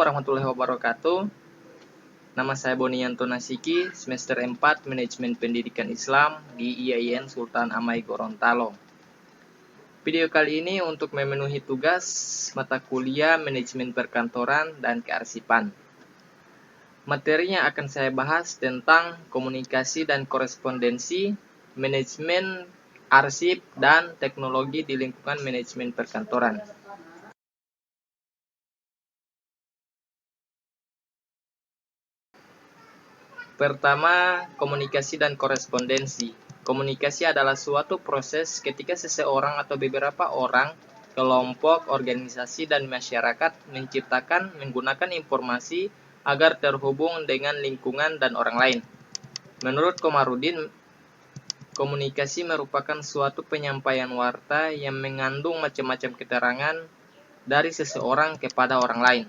warahmatullahi wabarakatuh. Nama saya Bonianto Nasiki, semester 4 Manajemen Pendidikan Islam di IAIN Sultan Amai Gorontalo. Video kali ini untuk memenuhi tugas mata kuliah Manajemen Perkantoran dan Kearsipan. Materinya akan saya bahas tentang komunikasi dan korespondensi, manajemen arsip, dan teknologi di lingkungan manajemen perkantoran. Pertama, komunikasi dan korespondensi. Komunikasi adalah suatu proses ketika seseorang atau beberapa orang, kelompok, organisasi, dan masyarakat menciptakan menggunakan informasi agar terhubung dengan lingkungan dan orang lain. Menurut Komarudin, komunikasi merupakan suatu penyampaian warta yang mengandung macam-macam keterangan dari seseorang kepada orang lain.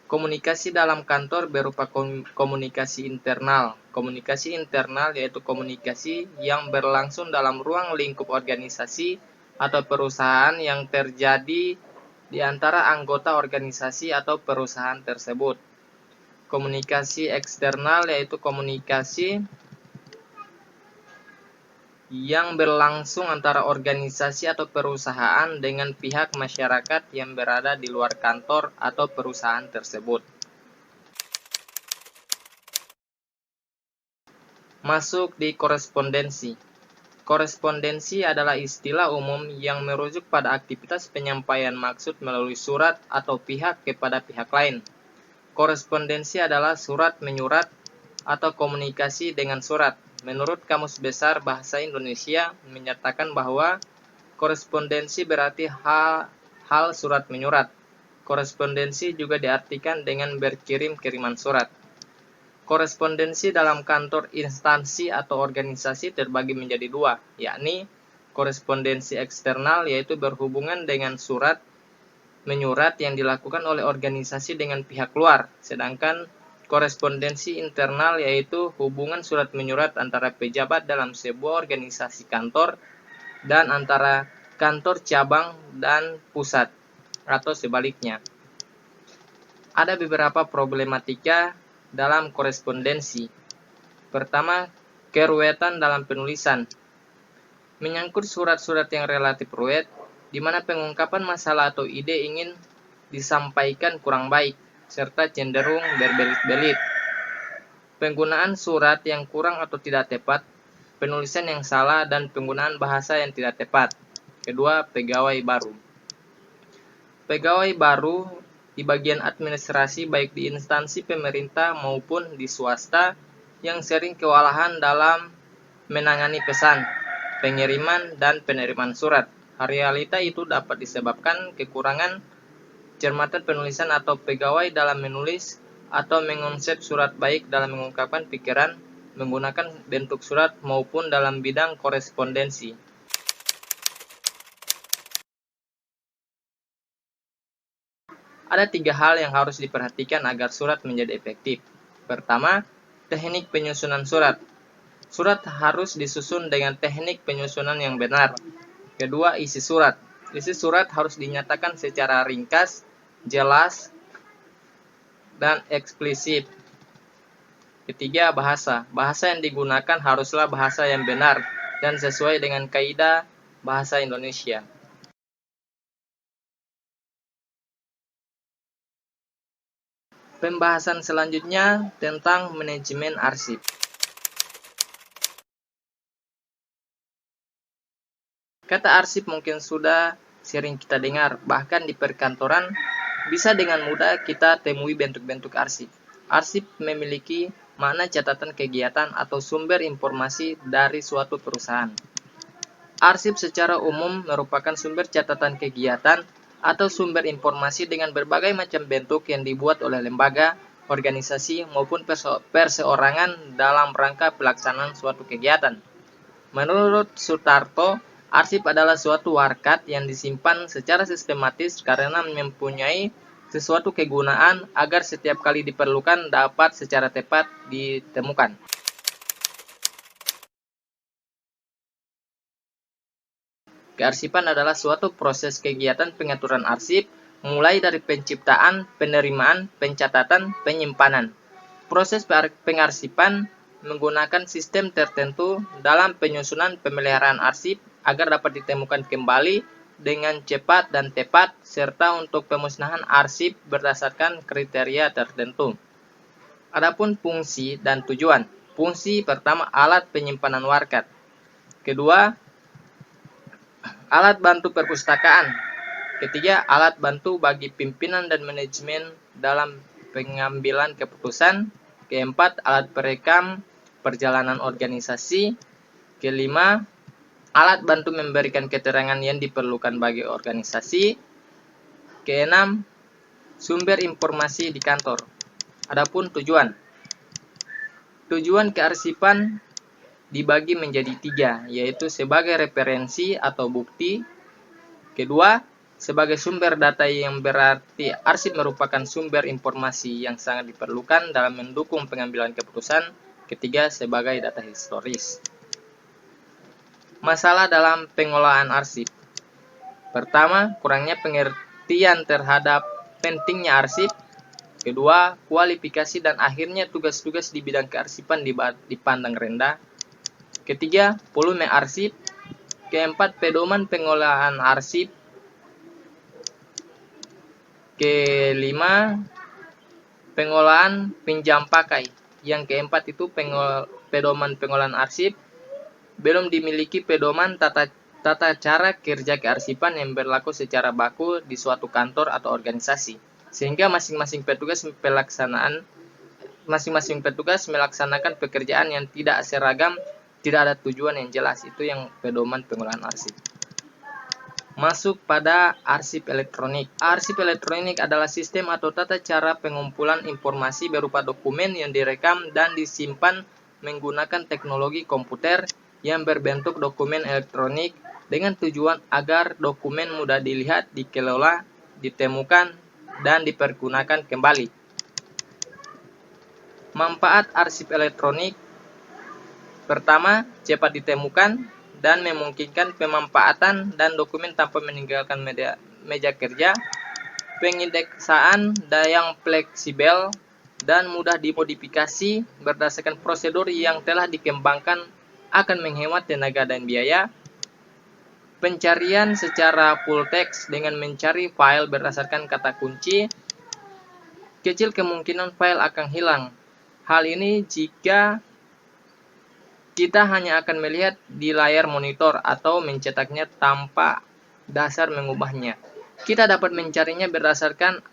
Komunikasi dalam kantor berupa komunikasi internal. Komunikasi internal yaitu komunikasi yang berlangsung dalam ruang lingkup organisasi atau perusahaan yang terjadi di antara anggota organisasi atau perusahaan tersebut. Komunikasi eksternal yaitu komunikasi yang berlangsung antara organisasi atau perusahaan dengan pihak masyarakat yang berada di luar kantor atau perusahaan tersebut. Masuk di korespondensi. Korespondensi adalah istilah umum yang merujuk pada aktivitas penyampaian maksud melalui surat atau pihak kepada pihak lain. Korespondensi adalah surat menyurat atau komunikasi dengan surat. Menurut Kamus Besar Bahasa Indonesia menyatakan bahwa korespondensi berarti hal surat menyurat. Korespondensi juga diartikan dengan berkirim-kiriman surat. Korespondensi dalam kantor instansi atau organisasi terbagi menjadi dua, yakni korespondensi eksternal yaitu berhubungan dengan surat menyurat yang dilakukan oleh organisasi dengan pihak luar, sedangkan korespondensi internal yaitu hubungan surat menyurat antara pejabat dalam sebuah organisasi kantor dan antara kantor cabang dan pusat, atau sebaliknya. Ada beberapa problematika dalam korespondensi. Pertama, keruwetan dalam penulisan. Menyangkut surat-surat yang relatif ruwet, di mana pengungkapan masalah atau ide ingin disampaikan kurang baik, serta cenderung berbelit-belit. Penggunaan surat yang kurang atau tidak tepat, penulisan yang salah, dan penggunaan bahasa yang tidak tepat. Kedua, pegawai baru. Pegawai baru di bagian administrasi baik di instansi pemerintah maupun di swasta yang sering kewalahan dalam menangani pesan, pengiriman, dan penerimaan surat. Realita itu dapat disebabkan kekurangan cermatan penulisan atau pegawai dalam menulis atau mengonsep surat baik dalam mengungkapkan pikiran menggunakan bentuk surat maupun dalam bidang korespondensi. Ada 3 hal yang harus diperhatikan agar surat menjadi efektif. Pertama, teknik penyusunan surat. Surat harus disusun dengan teknik penyusunan yang benar. Kedua, isi surat. Isi surat harus dinyatakan secara ringkas, jelas, dan eksplisit. Ketiga, bahasa. Bahasa yang digunakan haruslah bahasa yang benar dan sesuai dengan kaidah bahasa Indonesia. Pembahasan selanjutnya tentang manajemen arsip. Kata arsip mungkin sudah sering kita dengar, bahkan di perkantoran bisa dengan mudah kita temui bentuk-bentuk arsip. Arsip memiliki makna catatan kegiatan atau sumber informasi dari suatu perusahaan. Arsip secara umum merupakan sumber catatan kegiatan atau sumber informasi dengan berbagai macam bentuk yang dibuat oleh lembaga, organisasi, maupun perseorangan dalam rangka pelaksanaan suatu kegiatan. Menurut Sutarto, arsip adalah suatu warkat yang disimpan secara sistematis karena mempunyai sesuatu kegunaan agar setiap kali diperlukan dapat secara tepat ditemukan. Kearsipan adalah suatu proses kegiatan pengaturan arsip mulai dari penciptaan, penerimaan, pencatatan, penyimpanan. Proses pengarsipan menggunakan sistem tertentu dalam penyusunan pemeliharaan arsip agar dapat ditemukan kembali dengan cepat dan tepat, serta untuk pemusnahan arsip berdasarkan kriteria tertentu. Adapun fungsi dan tujuan. Fungsi pertama, alat penyimpanan warkat. Kedua, alat bantu perpustakaan. Ketiga, alat bantu bagi pimpinan dan manajemen dalam pengambilan keputusan. Keempat, alat perekam perjalanan organisasi. Kelima, alat bantu memberikan keterangan yang diperlukan bagi organisasi. Keenam, sumber informasi di kantor. Adapun tujuan. Tujuan kearsipan dibagi menjadi 3, yaitu sebagai referensi atau bukti. Kedua, sebagai sumber data, yang berarti arsip merupakan sumber informasi yang sangat diperlukan dalam mendukung pengambilan keputusan. Ketiga, sebagai data historis. Masalah dalam pengolahan arsip. Pertama, kurangnya pengertian terhadap pentingnya arsip. Kedua, kualifikasi dan akhirnya tugas-tugas di bidang kearsipan dipandang rendah. Ketiga, volume arsip. Keempat, pedoman pengolahan arsip. Kelima, pengolahan pinjam pakai. Yang keempat itu pedoman pengolahan arsip. Belum dimiliki pedoman tata cara kerja kearsipan yang berlaku secara baku di suatu kantor atau organisasi, sehingga masing-masing petugas melaksanakan pekerjaan yang tidak seragam, tidak ada tujuan yang jelas. Itu yang pedoman pengolahan arsip. Masuk pada arsip elektronik. Arsip elektronik adalah sistem atau tata cara pengumpulan informasi berupa dokumen yang direkam dan disimpan menggunakan teknologi komputer yang berbentuk dokumen elektronik dengan tujuan agar dokumen mudah dilihat, dikelola, ditemukan, dan dipergunakan kembali. Manfaat arsip elektronik. Pertama, cepat ditemukan dan memungkinkan pemanfaatan dan dokumen tanpa meninggalkan meja kerja. Pengindeksaan yang fleksibel dan mudah dimodifikasi berdasarkan prosedur yang telah dikembangkan akan menghemat tenaga dan biaya. Pencarian secara full text dengan mencari file berdasarkan kata kunci. Kecil kemungkinan file akan hilang. Hal ini jika kita hanya akan melihat di layar monitor atau mencetaknya tanpa dasar mengubahnya. Kita dapat mencarinya berdasarkan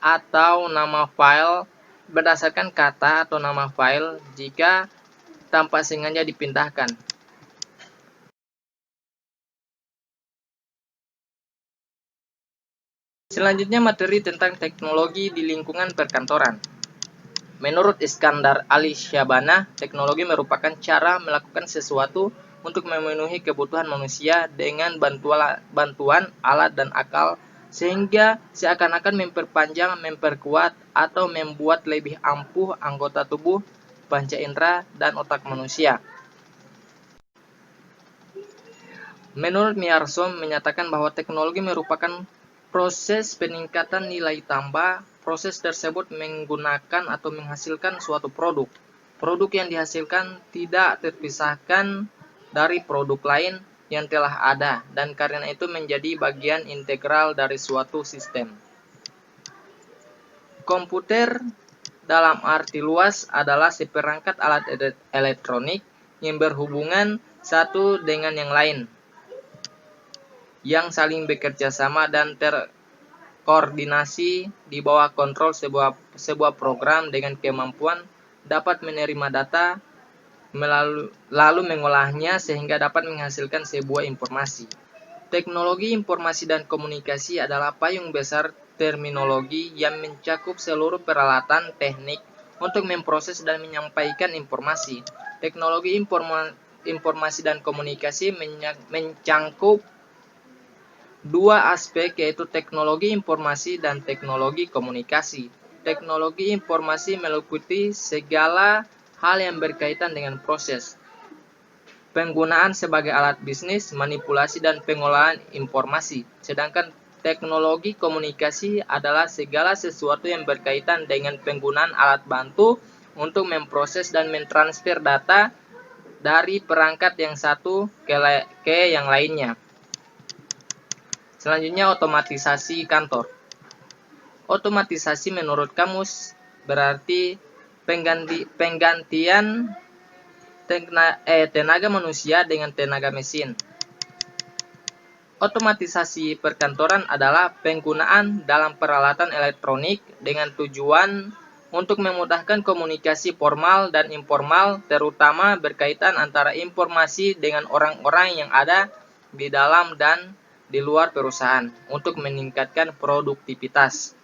kata atau nama file jika tanpa sengaja dipindahkan. Selanjutnya, materi tentang teknologi di lingkungan perkantoran. Menurut Iskandar Ali Syabana, teknologi merupakan cara melakukan sesuatu untuk memenuhi kebutuhan manusia dengan bantuan alat dan akal, sehingga seakan-akan memperpanjang, memperkuat, atau membuat lebih ampuh anggota tubuh, panca indera, dan otak manusia. Menurut Meyerson menyatakan bahwa teknologi merupakan proses peningkatan nilai tambah. Proses tersebut menggunakan atau menghasilkan suatu produk. Produk yang dihasilkan tidak terpisahkan dari produk lain yang telah ada, dan karena itu menjadi bagian integral dari suatu sistem. Komputer dalam arti luas adalah seperangkat alat elektronik yang berhubungan satu dengan yang lain, yang saling bekerja sama dan terkoordinasi di bawah kontrol sebuah program dengan kemampuan dapat menerima data lalu mengolahnya sehingga dapat menghasilkan sebuah informasi. Teknologi informasi dan komunikasi adalah payung besar terminologi yang mencakup seluruh peralatan teknik untuk memproses dan menyampaikan informasi. Teknologi informasi dan komunikasi mencangkup dua aspek, yaitu teknologi informasi dan teknologi komunikasi. Teknologi informasi meliputi segala hal yang berkaitan dengan proses penggunaan sebagai alat bisnis, manipulasi, dan pengolahan informasi. Sedangkan Teknologi komunikasi adalah segala sesuatu yang berkaitan dengan penggunaan alat bantu untuk memproses dan mentransfer data dari perangkat yang satu ke yang lainnya. Selanjutnya, otomatisasi kantor. Otomatisasi menurut kamus berarti penggantian tenaga manusia dengan tenaga mesin. Otomatisasi perkantoran adalah penggunaan dalam peralatan elektronik dengan tujuan untuk memudahkan komunikasi formal dan informal, terutama berkaitan antara informasi dengan orang-orang yang ada di dalam dan di luar perusahaan untuk meningkatkan produktivitas.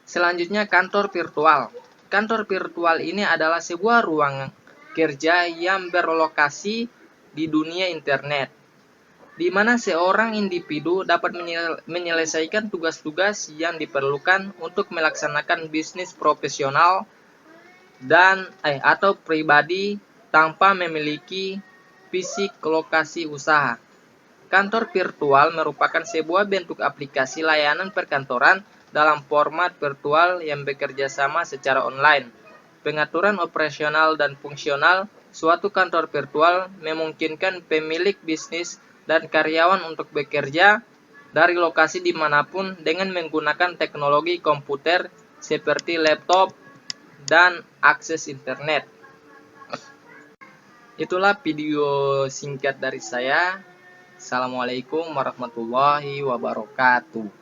Selanjutnya, kantor virtual. Kantor virtual ini adalah sebuah ruang kerja yang berlokasi di dunia internet, di mana seorang individu dapat menyelesaikan tugas-tugas yang diperlukan untuk melaksanakan bisnis profesional atau pribadi tanpa memiliki fisik lokasi usaha. Kantor virtual merupakan sebuah bentuk aplikasi layanan perkantoran dalam format virtual yang bekerja sama secara online. Pengaturan operasional dan fungsional suatu kantor virtual memungkinkan pemilik bisnis dan karyawan untuk bekerja dari lokasi dimanapun dengan menggunakan teknologi komputer seperti laptop dan akses internet. Itulah video singkat dari saya. Assalamualaikum warahmatullahi wabarakatuh.